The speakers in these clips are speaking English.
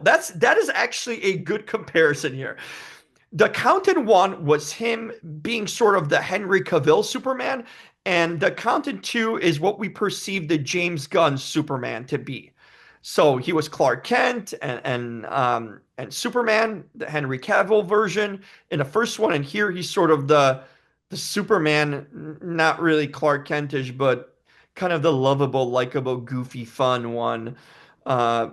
That is actually a good comparison here. The Accountant one was him being sort of the Henry Cavill Superman, and The Accountant 2 is what we perceive the James Gunn Superman to be. So he was Clark Kent and Superman, the Henry Cavill version in the first one, and here he's sort of the Superman, not really Clark Kentish, but kind of the lovable, likable, goofy, fun one. Uh,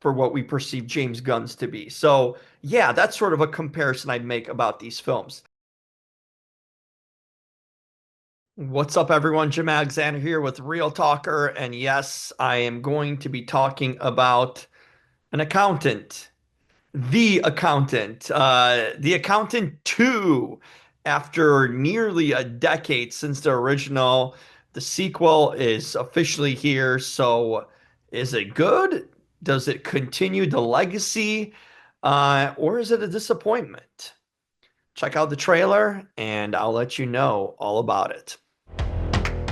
for what we perceive James Gunn's to be. So, yeah, that's sort of a comparison I'd make about these films. What's up, everyone? Jim Alexander here with Real Talker. And yes, I am going to be talking about an accountant, The Accountant 2. After nearly a decade since the original, the sequel is officially here. So, is it good? Does it continue the legacy? Or is it a disappointment? Check out the trailer and I'll let you know all about it.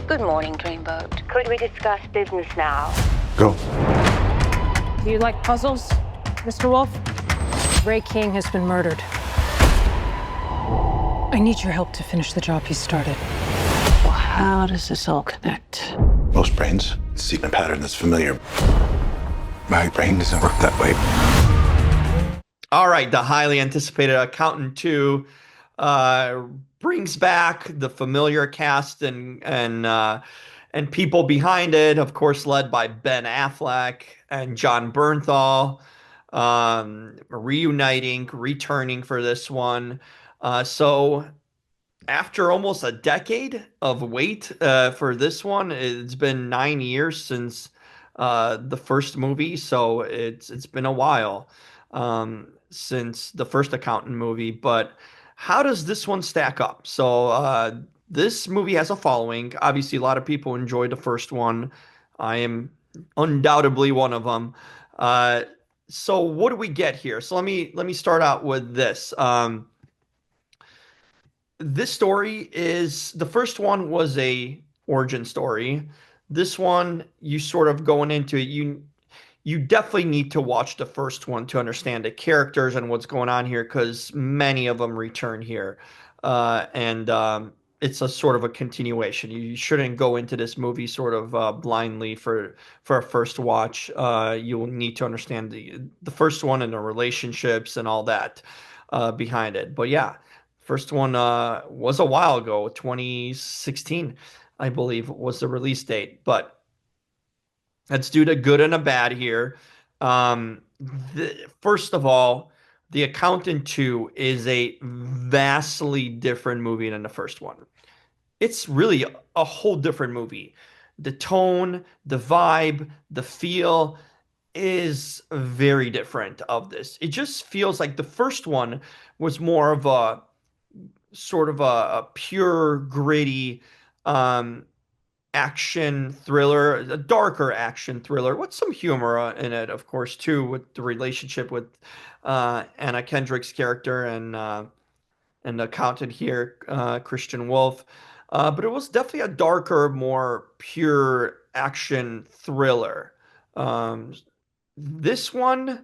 Good morning, Dreamboat. Could we discuss business now? Go. Do you like puzzles, Mr. Wolf? Ray King has been murdered. I need your help to finish the job he started. Well, how does this all connect? Most brains seek a pattern that's familiar. My brain doesn't work that way. All right, the highly anticipated Accountant 2 brings back the familiar cast and people behind it, of course, led by Ben Affleck and John Bernthal, returning for this one. So after almost a decade of wait for this one, it's been 9 years since the first movie, so it's been a while since the first Accountant movie. But how does this one stack up? So this movie has a following. Obviously, a lot of people enjoyed the first one. I am undoubtedly one of them. So what do we get here? So let me start out with this. This story is the first one was a origin story. This one, you sort of going into it, you definitely need to watch the first one to understand the characters and what's going on here because many of them return here. And it's a sort of a continuation. You shouldn't go into this movie sort of blindly for a first watch. You'll need to understand the first one and the relationships and all that behind it. But yeah, first one was a while ago, 2016, I believe was the release date. But let's do the good and the bad here. First of all, The Accountant 2 is a vastly different movie than the first one. It's really a whole different movie. The tone, the vibe, the feel is very different of this. It just feels like the first one was more of a sort of a pure, gritty, um, action thriller, a darker action thriller with some humor in it, of course, too, with the relationship with Anna Kendrick's character and the accountant here, Christian Wolf. But it was definitely a darker, more pure action thriller. Um, this one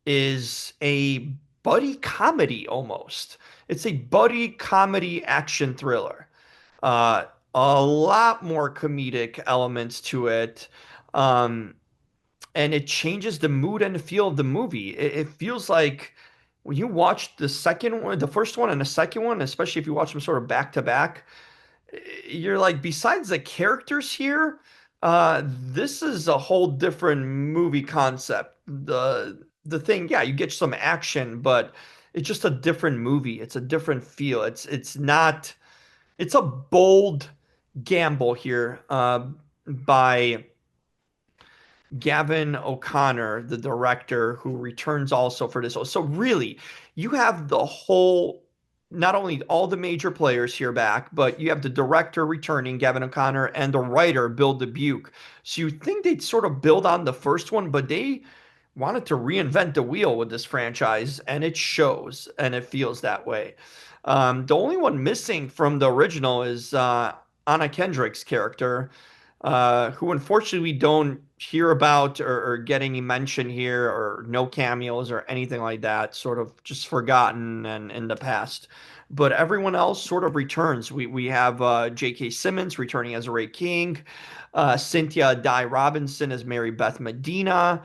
is a buddy comedy almost. It's a buddy comedy action thriller. Uh, a lot more comedic elements to it. Um, and it changes the mood and the feel of the movie. It feels like when you watch the second one, the first one and the second one, especially if you watch them sort of back to back, you're like, besides the characters here, this is a whole different movie concept. The thing, yeah, you get some action, but it's just a different movie. It's a different feel. It's not. It's a bold gamble here by Gavin O'Connor, the director, who returns also for this. So really, you have the whole, not only all the major players here back, but you have the director returning, Gavin O'Connor, and the writer, Bill Dubuque. So you think they'd sort of build on the first one, but they wanted to reinvent the wheel with this franchise, and it shows, and it feels that way. The only one missing from the original is Anna Kendrick's character, who unfortunately we don't hear about or get any mention here, or no cameos or anything like that, sort of just forgotten and in the past. But everyone else sort of returns. We have J.K. Simmons returning as Ray King, Cynthia Di Robinson as Mary Beth Medina.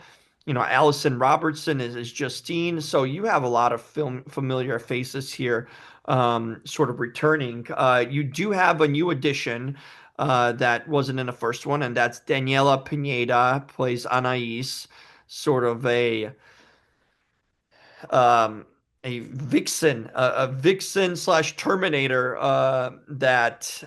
Allison Robertson is Justine. So you have a lot of film familiar faces here, sort of returning. You do have a new addition that wasn't in the first one, and that's Daniela Pineda plays Anais, sort of um, a vixen, a vixen slash Terminator, that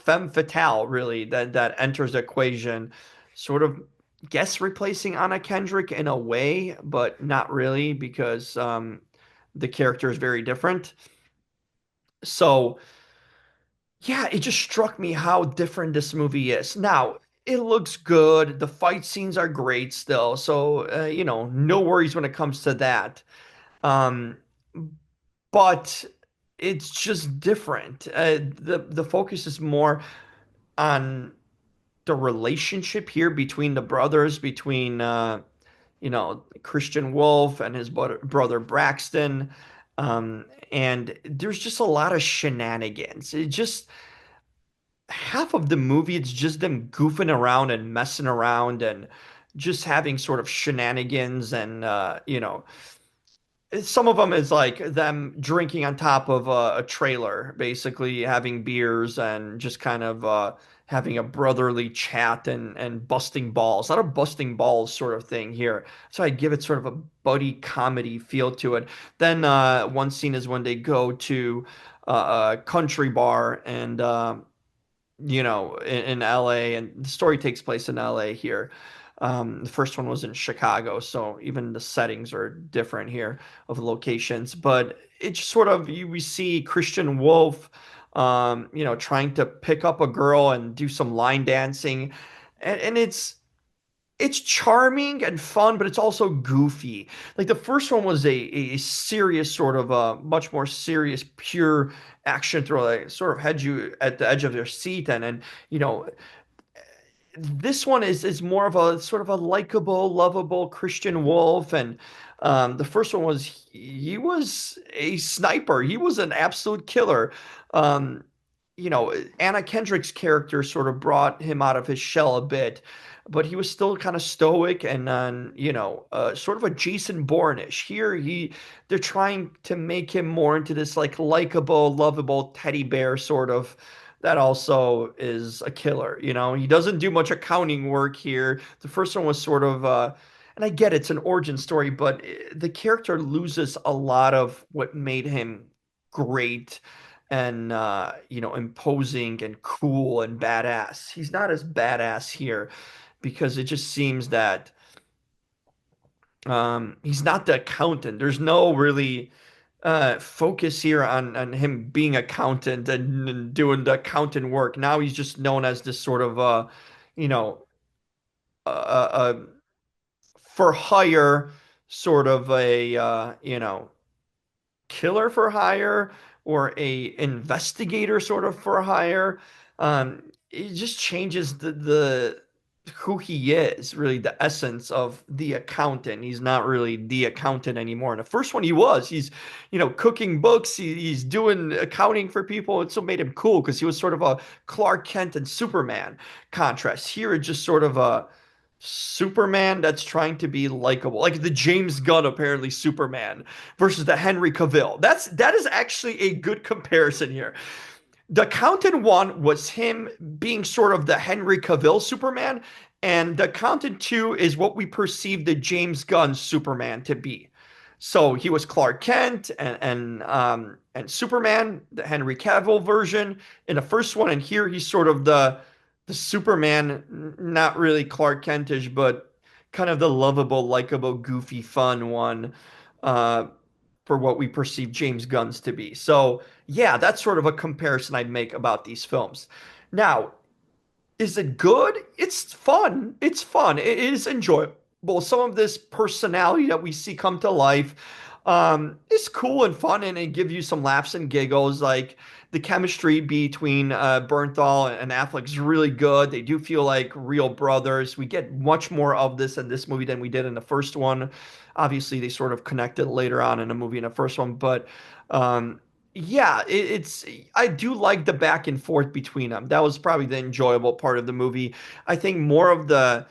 femme fatale, really, that enters the equation, sort of guess replacing Anna Kendrick in a way, but not really, because the character is very different. So yeah, it just struck me how different this movie is. Now, it looks good. The fight scenes are great still. So, no worries when it comes to that. Um, but it's just different. The focus is more on the relationship here between the brothers, between Christian Wolf and his brother Braxton. And there's just a lot of shenanigans. It just half of the movie, it's just them goofing around and messing around and just having sort of shenanigans. And some of them is like them drinking on top of a trailer, basically having beers and just kind of having a brotherly chat and busting balls. Not a busting balls sort of thing here. So I give it sort of a buddy comedy feel to it. Then one scene is when they go to a country bar, and in LA, and the story takes place in LA here. The first one was in Chicago, so even the settings are different here of locations. But it's sort of we see Christian Wolf, trying to pick up a girl and do some line dancing, and it's charming and fun, but it's also goofy. Like the first one was a serious sort of a much more serious, pure action thriller, like, sort of had you at the edge of your seat, and this one is more of a sort of a likable, lovable Christian Wolf. And the first one was he was a sniper. He was an absolute killer. Um, Anna Kendrick's character sort of brought him out of his shell a bit, but he was still kind of stoic and sort of a Jason Bourne-ish. Here they're trying to make him more into this like likable, lovable teddy bear sort of that also is a killer. He doesn't do much accounting work here. The first one was sort of and I get it's an origin story, but the character loses a lot of what made him great and imposing and cool and badass. He's not as badass here because it just seems that he's not the accountant. There's no really focus here on him being accountant and doing the accountant work. Now he's just known as this sort of you know a for hire sort of a killer for hire, or a investigator sort of for hire. It just changes the who he is, really the essence of the accountant. He's not really the accountant anymore. In the first one, he was. He's, cooking books. He's doing accounting for people. It so made him cool because he was sort of a Clark Kent and Superman contrast. Here, it's just sort of a Superman that's trying to be likable, like the James Gunn apparently Superman versus the Henry Cavill. That is actually a good comparison here. The Accountant one was him being sort of the Henry Cavill Superman, and the Accountant two is what we perceive the James Gunn Superman to be. So he was Clark Kent and Superman, the Henry Cavill version in the first one, and here he's sort of the Superman, not really Clark Kentish, but kind of the lovable, likable, goofy, fun one. For what we perceive James Gunn's to be. So yeah, that's sort of a comparison I'd make about these films. Now, is it good? It's fun. It's fun. It is enjoyable. Some of this personality that we see come to life, It's cool and fun, and it give you some laughs and giggles. Like the chemistry between Bernthal and Affleck's really good. They do feel like real brothers. We get much more of this in this movie than we did in the first one. Obviously, they sort of connected later on in the movie in the first one, but um, yeah, it's I do like the back and forth between them. That was probably the enjoyable part of the movie. I think more of the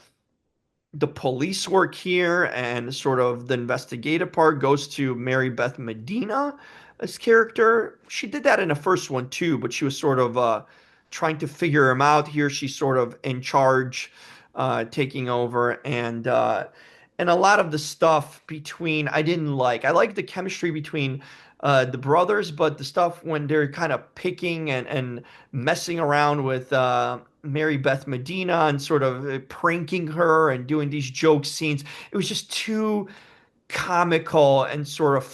police work here and sort of the investigative part goes to Mary Beth Medina as character. She did that in the first one too, but she was sort of trying to figure him out. Here she's sort of in charge, taking over, and a lot of the stuff between I didn't like. I like the chemistry between the brothers, but the stuff when they're kind of picking and messing around with Mary Beth Medina and sort of pranking her and doing these joke scenes, it was just too comical and sort of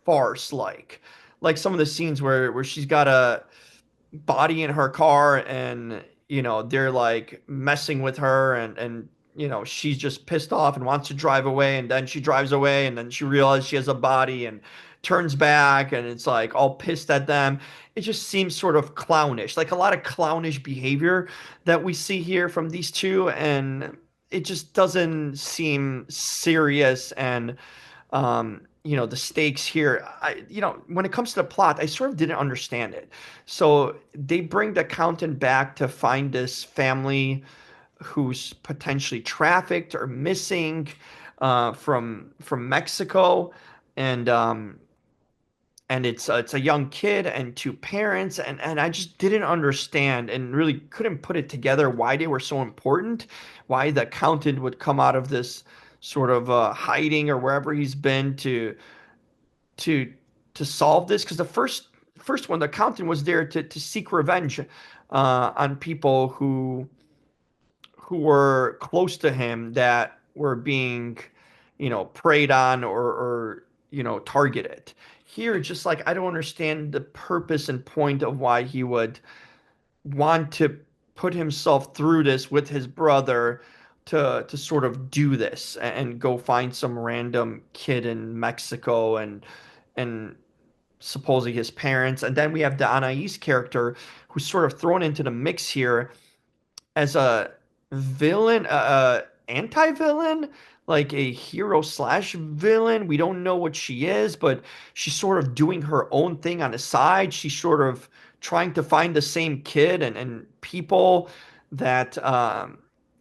farce like. Like some of the scenes where she's got a body in her car and they're like messing with her and she's just pissed off and wants to drive away, and then she drives away and then she realizes she has a body and turns back and it's like all pissed at them. It just seems sort of clownish, like a lot of clownish behavior that we see here from these two, and it just doesn't seem serious. And the stakes here, when it comes to the plot, I sort of didn't understand it. So they bring the accountant back to find this family who's potentially trafficked or missing from Mexico, and it's a young kid and two parents, and I just didn't understand and really couldn't put it together why they were so important, why the accountant would come out of this sort of hiding or wherever he's been to to solve this, because the first one, the accountant was there to seek revenge on people who were close to him that were being, preyed on or targeted. Here, just like I don't understand the purpose and point of why he would want to put himself through this with his brother to sort of do this and go find some random kid in Mexico and supposedly his parents. And then we have the Anais character who's sort of thrown into the mix here as a villain, anti-villain, like a hero slash villain. We don't know what she is, but she's sort of doing her own thing on the side. She's sort of trying to find the same kid and people that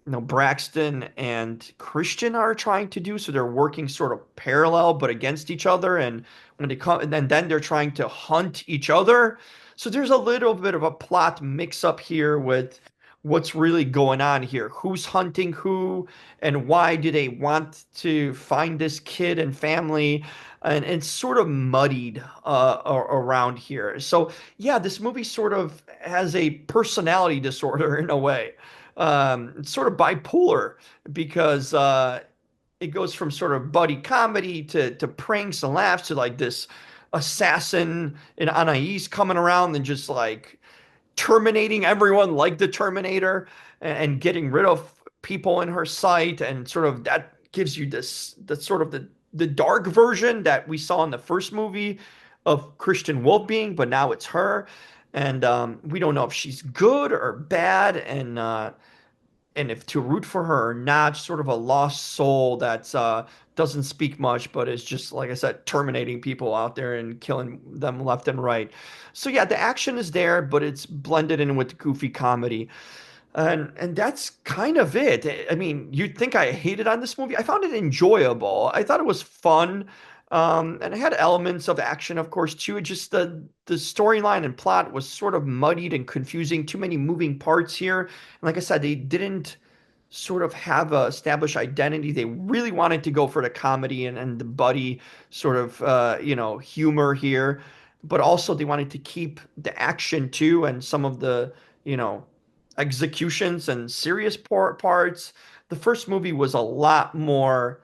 Braxton and Christian are trying to do. So they're working sort of parallel but against each other. And when they come, and then they're trying to hunt each other. So there's a little bit of a plot mix up here with what's really going on here. Who's hunting who, and why do they want to find this kid and family? And it's sort of muddied around here. So yeah, this movie sort of has a personality disorder in a way. It's sort of bipolar because it goes from sort of buddy comedy to pranks and laughs to like this assassin in Anais coming around and just like terminating everyone like the Terminator and getting rid of people in her sight, and sort of that gives you this that sort of the dark version that we saw in the first movie of Christian Wolf being, but now it's her, and we don't know if she's good or bad, and if to root for her or not. Sort of a lost soul that doesn't speak much, but is just, like I said, terminating people out there and killing them left and right. So yeah, the action is there, but it's blended in with goofy comedy. And that's kind of it. I mean, you'd think I hated on this movie. I found it enjoyable. I thought it was fun. And it had elements of action, of course, too. It just the storyline and plot was sort of muddied and confusing. Too many moving parts here. And like I said, they didn't sort of have a established identity. They really wanted to go for the comedy and the buddy sort of humor here, but also they wanted to keep the action too and some of the executions and serious parts. The first movie was a lot more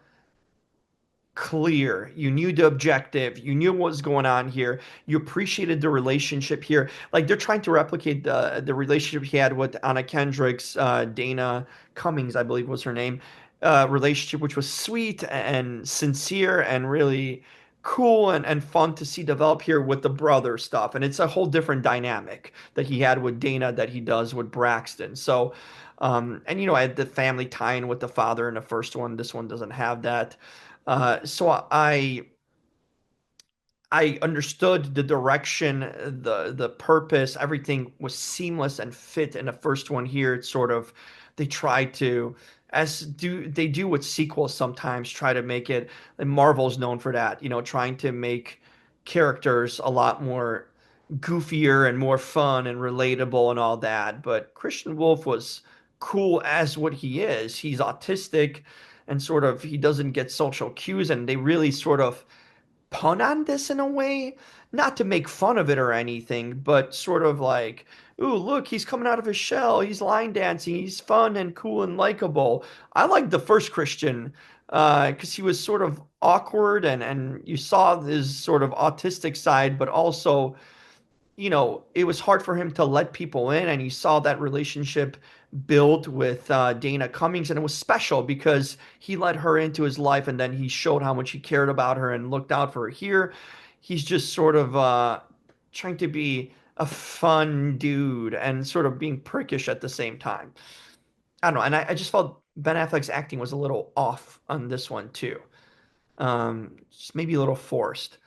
clear. You knew the objective. You knew what was going on here. You appreciated the relationship here. Like they're trying to replicate the relationship he had with Anna Kendrick's Dana Cummings, I believe was her name, relationship, which was sweet and sincere and really cool and fun to see develop here with the brother stuff. And it's a whole different dynamic that he had with Dana that he does with Braxton. So, and I had the family tie-in with the father in the first one. This one doesn't have that. So I understood the direction, the purpose, everything was seamless and fit in the first one. Here it's sort of they try to, as do they do with sequels sometimes, try to make it, and Marvel's known for that, trying to make characters a lot more goofier and more fun and relatable and all that. But Christian Wolf was cool as what he is. He's autistic and sort of he doesn't get social cues, and they really sort of pun on this in a way, not to make fun of it or anything, but sort of like, ooh, look, he's coming out of his shell, he's line dancing, he's fun and cool and likable. I liked the first Christian because he was sort of awkward and you saw his sort of autistic side, but also it was hard for him to let people in, and he saw that relationship build with Dana Cummings, and it was special because he let her into his life, and then he showed how much he cared about her and looked out for her. Here, he's just sort of trying to be a fun dude and sort of being prickish at the same time. I don't know, and I just felt Ben Affleck's acting was a little off on this one too, just maybe a little forced.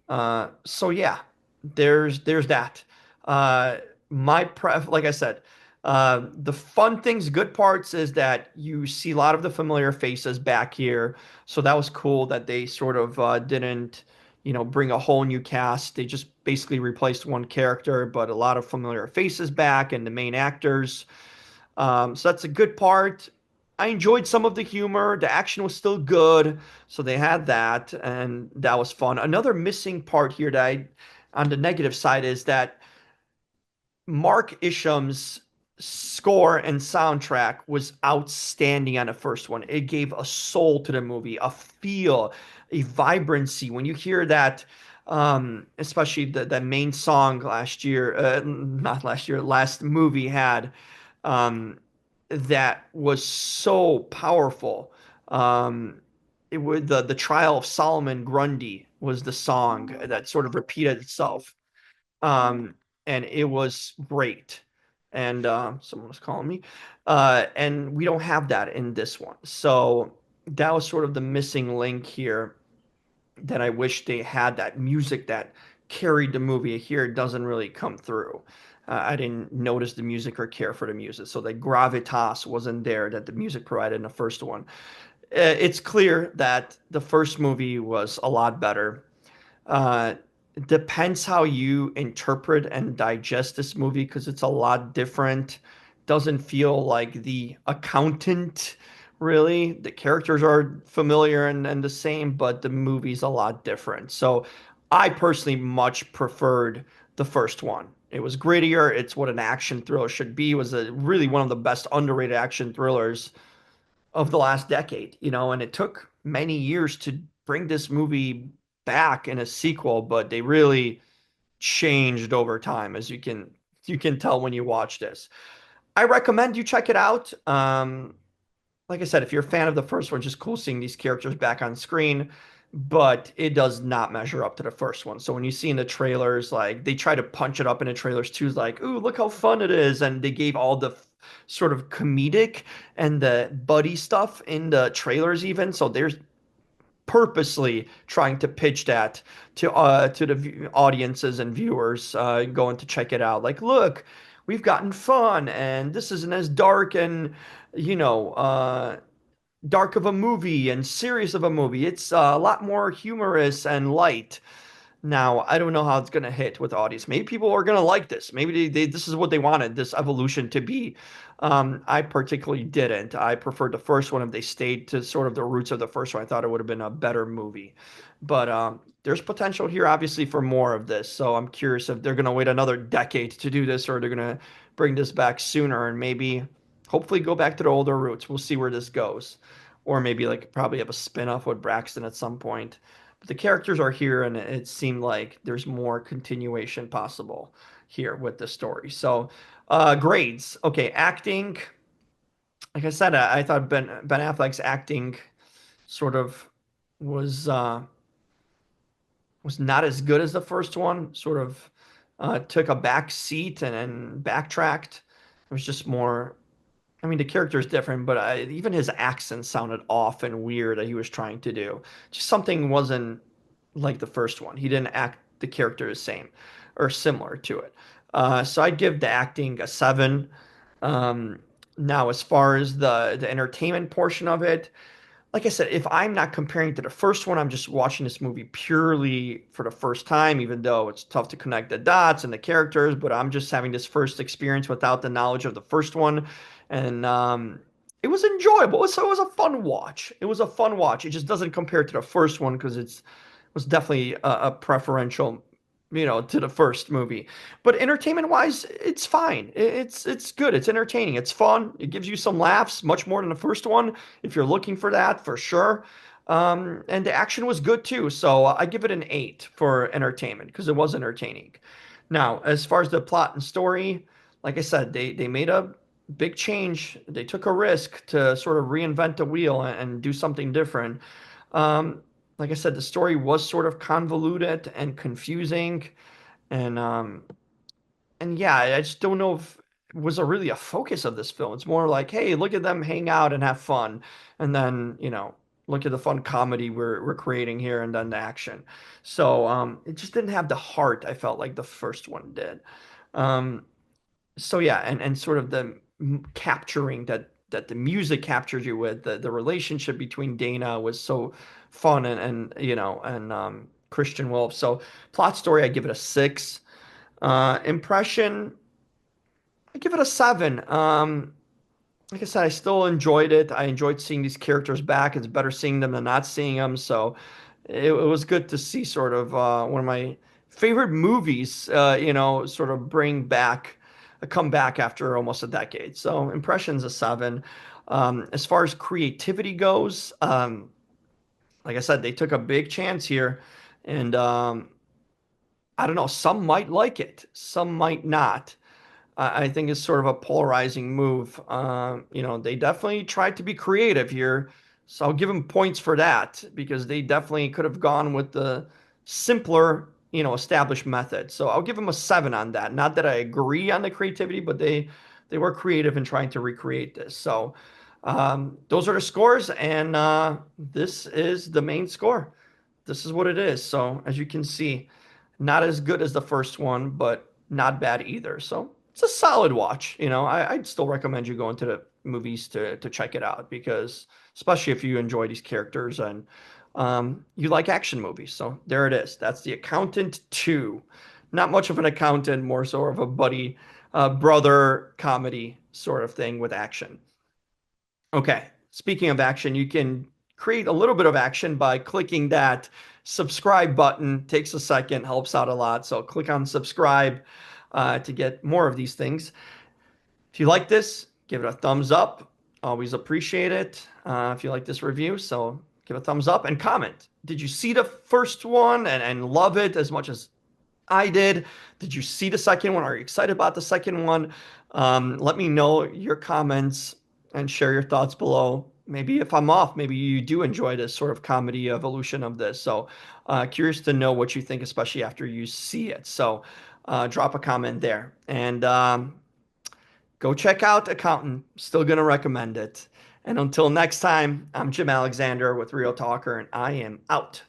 So yeah, there's that. Uh, like I said, the fun things, good parts is that you see a lot of the familiar faces back here. So that was cool that they sort of didn't, bring a whole new cast. They just basically replaced one character, but a lot of familiar faces back and the main actors. So that's a good part. I enjoyed some of the humor. The action was still good, so they had that, and that was fun. Another missing part here that on the negative side is that Mark Isham's score and soundtrack was outstanding on the first one. It gave a soul to the movie, a feel, a vibrancy. When you hear that, especially the main song last year, not last year, last movie had, um, that was so powerful. It was the Trial of Solomon Grundy was the song that sort of repeated itself, um, and it was great. And someone was calling me, and we don't have that in this one. So that was sort of the missing link here. That I wish they had that music that carried the movie. Here it doesn't really come through. I didn't notice the music or care for the music, so the gravitas wasn't there that the music provided in the first one. It's clear that the first movie was a lot better. Uh, it depends how you interpret and digest this movie because it's a lot different. Doesn't feel like The Accountant, really. The characters are familiar and the same, but the movie's a lot different. So I personally much preferred the first one. It was grittier. It's what an action thriller should be. It was really one of the best underrated action thrillers of the last decade, and it took many years to bring this movie back in a sequel, but they really changed over time, as you can tell when you watch this. I recommend you check it out. Like I said, if you're a fan of the first one, just cool seeing these characters back on screen, but it does not measure up to the first one. So when you see in the trailers, like they try to punch it up in the trailers too, like, ooh, look how fun it is. And they gave all the sort of comedic and the buddy stuff in the trailers even. So there's purposely trying to pitch that to the audiences and viewers going to check it out. Like, look, we've gotten fun, and this isn't as dark and you know dark of a movie and serious of a movie. It's a lot more humorous and light. Now, I don't know how it's going to hit with the audience. Maybe people are going to like this. Maybe this is what they wanted, this evolution to be. I particularly didn't. I preferred the first one. If they stayed to sort of the roots of the first one, I thought it would have been a better movie. But there's potential here, obviously, for more of this. So I'm curious if they're going to wait another decade to do this or they're going to bring this back sooner and maybe, hopefully, go back to the older roots. We'll see where this goes. Or maybe like probably have a spin-off with Braxton at some point. But the characters are here, and it seemed like there's more continuation possible here with the story. So, grades. Okay, acting. Like I said, I thought Ben Affleck's acting sort of was was not as good as the first one. Sort of took a back seat and backtracked. It was just more. I mean, the character is different, but even his accent sounded off and weird that he was trying to do. Just something wasn't like the first one. He didn't act the character the same or similar to it. So I'd give the acting a 7. Um, Now, as far as the entertainment portion of it, like I said, if I'm not comparing to the first one, I'm just watching this movie purely for the first time, even though it's tough to connect the dots and the characters, but I'm just having this first experience without the knowledge of the first one. And it was enjoyable. So it was a fun watch. It was a fun watch. It just doesn't compare to the first one because it was definitely a preferential, to the first movie. But entertainment wise, it's fine. It's good. It's entertaining. It's fun. It gives you some laughs, much more than the first one, if you're looking for that, for sure. And the action was good too. So I give it an 8 for entertainment because it was entertaining. Now, as far as the plot and story, like I said, they made a big change. They took a risk to sort of reinvent the wheel and do something different. Um, like I said, the story was sort of convoluted and confusing, and yeah, I just don't know if it was really a focus of this film. It's more like, hey, look at them hang out and have fun, and then look at the fun comedy we're creating here, and then the action. So it just didn't have the heart I felt like the first one did. Um, so yeah, and sort of the capturing that the music captured you with the relationship between Dana was so fun and Christian Wolf. So plot story, I give it a 6. Impression, I give it a 7. Like I said, I still enjoyed it. I enjoyed seeing these characters back. It's better seeing them than not seeing them. So it was good to see sort of one of my favorite movies, sort of bring back a comeback after almost a decade. So impressions a 7. As far as creativity goes, like I said, they took a big chance here, and I don't know. Some might like it, some might not. I think it's sort of a polarizing move. They definitely tried to be creative here, so I'll give them points for that because they definitely could have gone with the simpler, established method. So I'll give them a 7 on that. Not that I agree on the creativity, but they were creative in trying to recreate this. So those are the scores, and this is the main score. This is what it is. So as you can see, not as good as the first one, but not bad either. So it's a solid watch. I'd still recommend you going to the movies to check it out because especially if you enjoy these characters and you like action movies. So there it is. That's The Accountant 2. Not much of an accountant, more sort of a buddy, brother comedy sort of thing with action. Okay, speaking of action, you can create a little bit of action by clicking that subscribe button. Takes a second, helps out a lot. So click on subscribe to get more of these things. If you like this, give it a thumbs up. Always appreciate it if you like this review. So give a thumbs up and comment. Did you see the first one and love it as much as I did? Did you see the second one? Are you excited about the second one? Let me know your comments and share your thoughts below. Maybe if I'm off, maybe you do enjoy this sort of comedy evolution of this. So curious to know what you think, especially after you see it. So drop a comment there. And go check out Accountant. Still going to recommend it. And until next time, I'm Jim Alexander with Real Talker, and I am out.